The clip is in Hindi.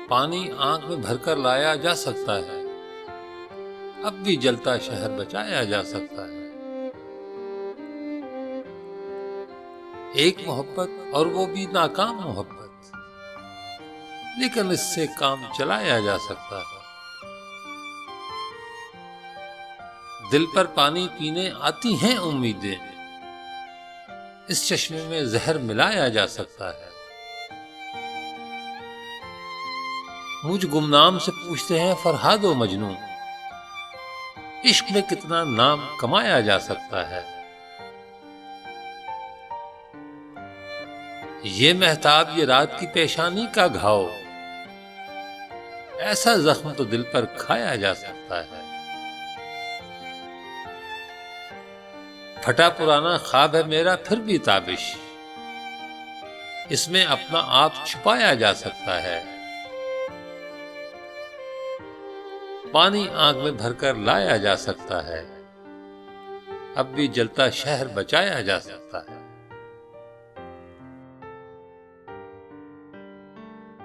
पानी आंख में भरकर लाया जा सकता है, अब भी जलता शहर बचाया जा सकता है। एक मोहब्बत और वो भी नाकाम मोहब्बत, लेकिन इससे काम चलाया जा सकता है। दिल पर पानी पीने आती हैं उम्मीदें, इस चश्मे में जहर मिलाया जा सकता है। मुझ गुमनाम से पूछते हैं फरहाद व मजनू, इश्क में कितना नाम कमाया जा सकता है। ये महताब ये रात की पेशानी का घाव, ऐसा जख्म तो दिल पर खाया जा सकता है। फटा पुराना ख्वाब है मेरा फिर भी ताबिश, इसमें अपना आप छुपाया जा सकता है। पानी आंख में भरकर लाया जा सकता है, अब भी जलता शहर बचाया जा सकता है।